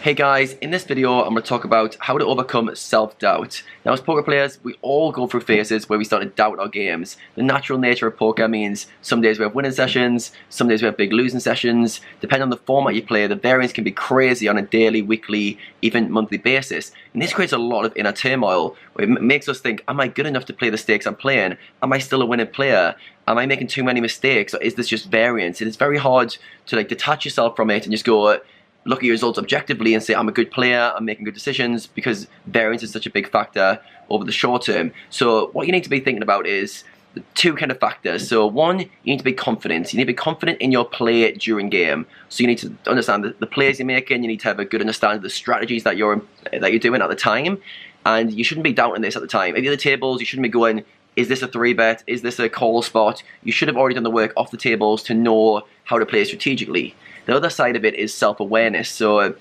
Hey guys, in this video I'm going to talk about how to overcome self-doubt. Now as poker players, we all go through phases where we start to doubt our games. The natural nature of poker means some days we have winning sessions, some days we have big losing sessions. Depending on the format you play, the variance can be crazy on a daily, weekly, even monthly basis. And this creates a lot of inner turmoil, where it makes us think, am I good enough to play the stakes I'm playing? Am I still a winning player? Am I making too many mistakes? Or is this just variance? It is very hard to detach yourself from it and just go, look at your results objectively and say, I'm a good player, I'm making good decisions, because variance is such a big factor over the short term. So what you need to be thinking about is the two kind of factors. So one, you need to be confident. You need to be confident in your play during game. So you need to understand the plays you're making. You need to have a good understanding of the strategies that you're doing at the time. And you shouldn't be doubting this at the time. If you're at the tables, you shouldn't be going, is this a 3-bet? Is this a call spot? You should have already done the work off the tables to know how to play strategically. The other side of it is self-awareness. So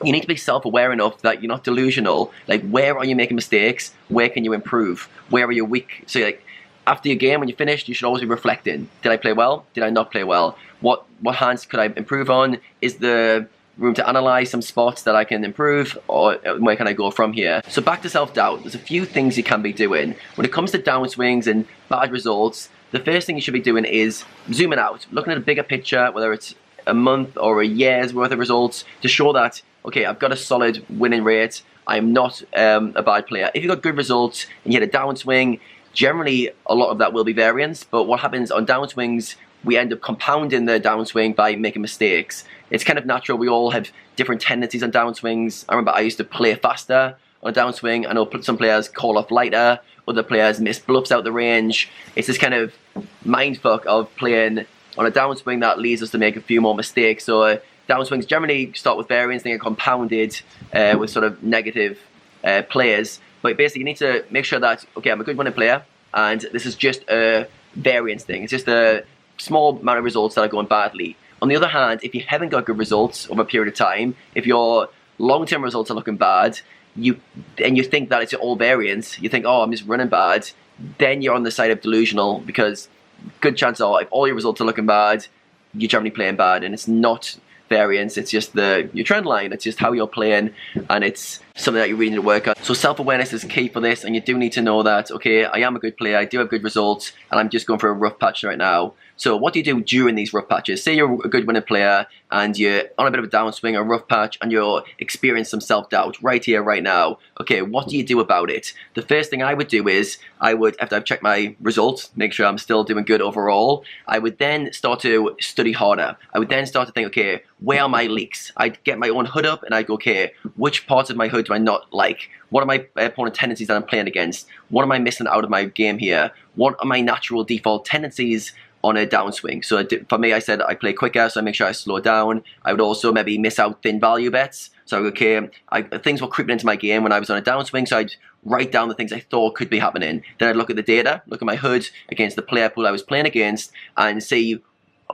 you need to be self-aware enough that you're not delusional. Like, where are you making mistakes? Where can you improve? Where are you weak? So like, after your game, when you're finished, you should always be reflecting. Did I play well? Did I not play well? What hands could I improve on? Is there room to analyze some spots that I can improve, or where can I go from here? So back to self-doubt, there's a few things you can be doing. When it comes to downswings and bad results, the first thing you should be doing is zooming out, looking at a bigger picture, whether it's a month or a year's worth of results, to show that, okay, I've got a solid winning rate, I'm not a bad player. If you've got good results and you hit a downswing, generally a lot of that will be variance, but what happens on downswings, we end up compounding the downswing by making mistakes. It's kind of natural, we all have different tendencies on downswings. I remember I used to play faster on a downswing. I know some players call off lighter, other players miss bluffs out the range. It's this kind of mindfuck of playing on a downswing that leads us to make a few more mistakes. So downswings generally start with variance, then get compounded with sort of negative players. But basically you need to make sure that, okay, I'm a good winning player, and this is just a variance thing. It's just a small amount of results that are going badly. On the other hand, if you haven't got good results over a period of time, if your long-term results are looking bad, you think that it's all variance, you think, oh, I'm just running bad, then you're on the side of delusional, because good chance are, if all your results are looking bad, you're generally playing bad, and it's not variance, it's just your trend line, it's just how you're playing, and it's something that you really need to work on. So self-awareness is key for this, and you do need to know that, okay, I am a good player, I do have good results, and I'm just going for a rough patch right now. So what do you do during these rough patches? Say you're a good winning player and you're on a bit of a downswing, a rough patch, and you're experiencing some self-doubt right here, right now. Okay, what do you do about it? The first thing I would do is, after I've checked my results, make sure I'm still doing good overall, I would then start to study harder. I would then start to think, okay, where are my leaks? I'd get my own HUD up and I'd go, okay, which parts of my HUD do I not like? What are my opponent tendencies that I'm playing against? What am I missing out of my game here? What are my natural default tendencies on a downswing? So for me, I said I play quicker, so I make sure I slow down. I would also maybe miss out thin value bets. So okay, things were creeping into my game when I was on a downswing, so I'd write down the things I thought could be happening. Then I'd look at the data, look at my HUD against the player pool I was playing against, and see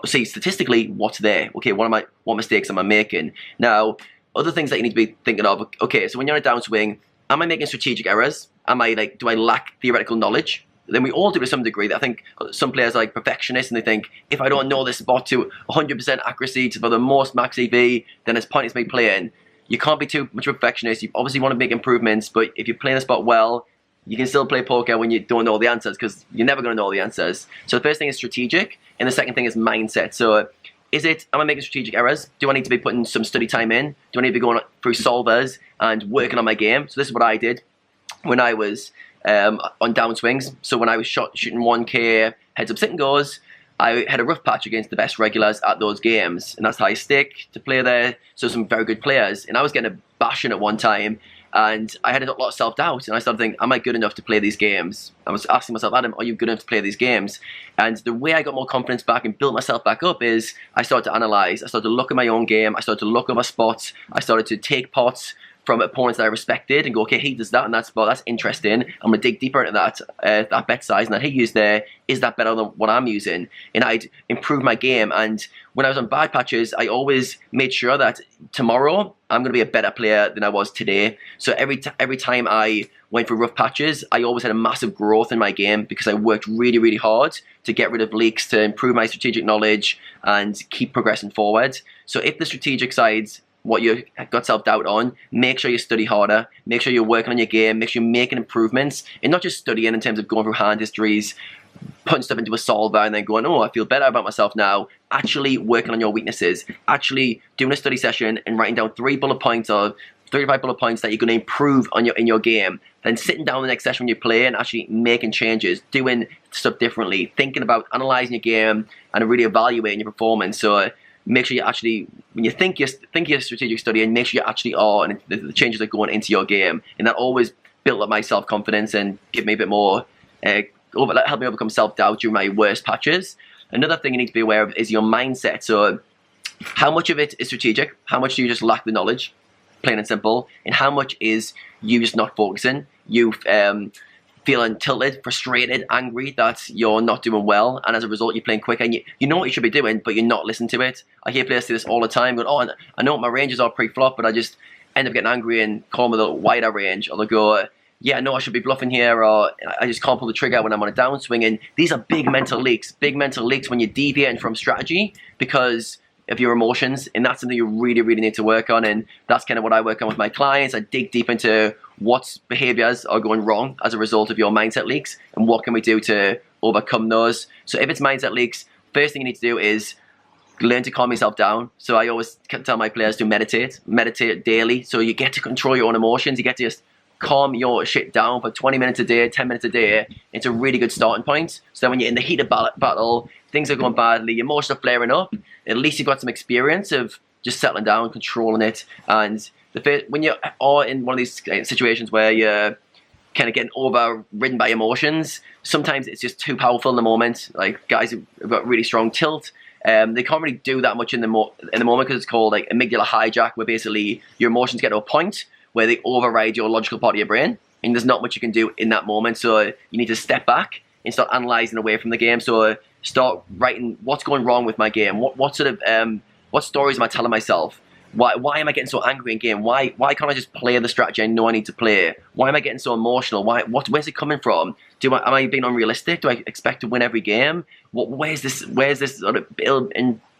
statistically what's there. Okay, what mistakes am I making? Now, other things that you need to be thinking of. Okay, so when you're on a downswing, am I making strategic errors? Do I lack theoretical knowledge? Then we all do to some degree. I think some players are like perfectionists, and they think, if I don't know this spot to 100% accuracy for the most max EV, then it's pointless me playing. You can't be too much of a perfectionist. You obviously want to make improvements, but if you're playing a spot well, you can still play poker when you don't know the answers, because you're never going to know all the answers. So the first thing is strategic, and the second thing is mindset. So am I making strategic errors? Do I need to be putting some study time in? Do I need to be going through solvers and working on my game? So this is what I did when I was on downswings. So when I was shooting 1K heads up sit and goes, I had a rough patch against the best regulars at those games, and that's high stake to play there. So some very good players, and I was getting a bashing at one time, and I had a lot of self-doubt, and I started thinking, am I good enough to play these games? I was asking myself, Adam, are you good enough to play these games? And the way I got more confidence back and built myself back up is I started to analyze. I started to look at my own game. I started to look at my spots. I started to take pots from opponents that I respected and go, okay, he does that in that spot, that's interesting. I'm going to dig deeper into that bet size, and that he used there, is that better than what I'm using? And I'd improve my game. And when I was on bad patches, I always made sure that tomorrow I'm going to be a better player than I was today. So every time I went through rough patches, I always had a massive growth in my game, because I worked really, really hard to get rid of leaks, to improve my strategic knowledge and keep progressing forward. So if the strategic sides what you got self-doubt on, make sure you study harder, make sure you're working on your game, make sure you're making improvements, and not just studying in terms of going through hand histories, putting stuff into a solver and then going, oh, I feel better about myself now. Actually working on your weaknesses, actually doing a study session and writing down 3 bullet points or 3 to 5 bullet points that you're going to improve on in your game. Then sitting down the next session when you play and actually making changes, doing stuff differently, thinking about analyzing your game and really evaluating your performance. So make sure you actually, when you think you're strategic studying, make sure you actually are, and the changes are going into your game. And that always built up my self-confidence and give me a bit more, help me overcome self-doubt during my worst patches. Another thing you need to be aware of is your mindset. So how much of it is strategic? How much do you just lack the knowledge? Plain and simple. And how much is you just not focusing? You feeling tilted, frustrated, angry that you're not doing well, and as a result you're playing quicker and you know what you should be doing, but you're not listening to it. I hear players say this all the time, going, oh, I know what my ranges are pre-flop, but I just end up getting angry and call them a little wider range, or they'll go, yeah, I know I should be bluffing here, or I just can't pull the trigger when I'm on a downswing. And these are big mental leaks when you're deviating from strategy because of your emotions, and that's something you really, really need to work on. And that's kind of what I work on with my clients. I dig deep into what behaviors are going wrong as a result of your mindset leaks and what can we do to overcome those. So if it's mindset leaks, first thing you need to do is learn to calm yourself down. So I always tell my players to meditate daily. So you get to control your own emotions. You get to just calm your shit down for 20 minutes a day, 10 minutes a day. It's a really good starting point. So then when you're in the heat of battle, things are going badly, your emotions are flaring up, at least you've got some experience of just settling down, controlling it. And when you are in one of these situations where you're kind of getting overridden by emotions, sometimes it's just too powerful in the moment. Like guys who've got really strong tilt, they can't really do that much in the moment because it's called like amygdala hijack, where basically your emotions get to a point where they override your logical part of your brain, and there's not much you can do in that moment. So you need to step back and start analyzing away from the game. So start writing what's going wrong with my game. What stories am I telling myself? Why am I getting so angry in game? Why can't I just play the strategy I know I need to play? Why am I getting so emotional? Where's it coming from? Am I being unrealistic? Do I expect to win every game? Where's this sort of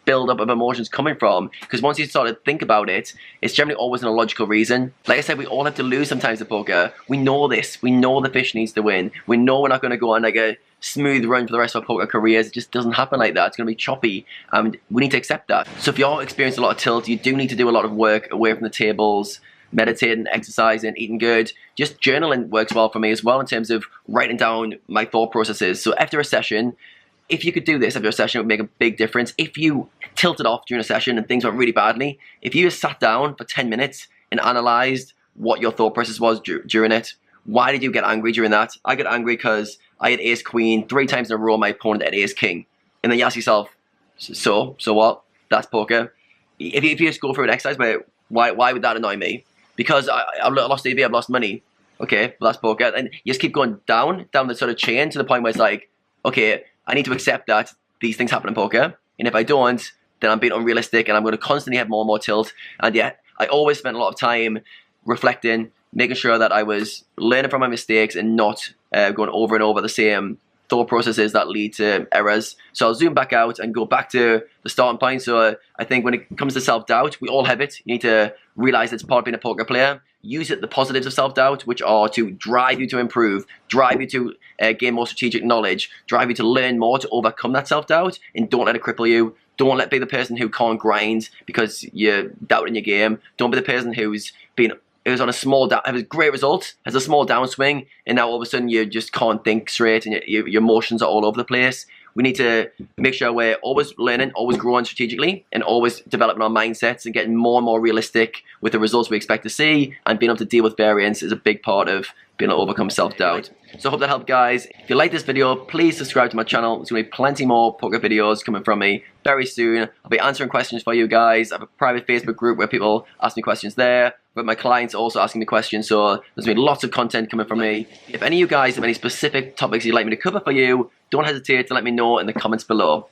build up of emotions coming from? Because once you start to think about it, it's generally always an illogical reason. Like I said, we all have to lose sometimes at poker. We know this. We know the fish needs to win. We know we're not going to go on like a smooth run for the rest of our poker careers. It just doesn't happen like that. It's going to be choppy, and we need to accept that. So if you're experiencing a lot of tilt, you do need to do a lot of work away from the tables, meditating, exercising, eating good. Just journaling works well for me as well in terms of writing down my thought processes. So after a session, if you could do this after a session, it would make a big difference. If you tilted off during a session and things went really badly, if you just sat down for 10 minutes and analyzed what your thought process was during it, why did you get angry during that? I got angry because I had ace queen 3 times in a row, my opponent had ace king. And then you ask yourself, so what? That's poker. If you just go through an exercise where, why would that annoy me? Because I've lost EV, I've lost money. Okay, well that's poker. And you just keep going down the sort of chain to the point where it's like, okay, I need to accept that these things happen in poker, and if I don't, then I'm being unrealistic and I'm going to constantly have more and more tilt. And yeah, I always spent a lot of time reflecting, making sure that I was learning from my mistakes and not going over and over the same thought processes that lead to errors. So I'll zoom back out and go back to the starting point. So I think when it comes to self-doubt, we all have it. You need to realize it's part of being a poker player. Use it, the positives of self-doubt, which are to drive you to improve, drive you to gain more strategic knowledge, drive you to learn more to overcome that self-doubt, and don't let it cripple you. Don't let be the person who can't grind because you're doubting your game. Don't be the person who's on a small down, has a great result, has a small downswing, and now all of a sudden you just can't think straight and your emotions are all over the place. We need to make sure we're always learning, always growing strategically, and always developing our mindsets and getting more and more realistic with the results we expect to see, and being able to deal with variance is a big part of being able to overcome self-doubt. So I hope that helped, guys. If you like this video, please subscribe to my channel. There's going to be plenty more poker videos coming from me very soon. I'll be answering questions for you guys. I have a private Facebook group where people ask me questions there, but my clients are also asking me questions, so there's going to be lots of content coming from me. If any of you guys have any specific topics you'd like me to cover for you, don't hesitate to let me know in the comments below.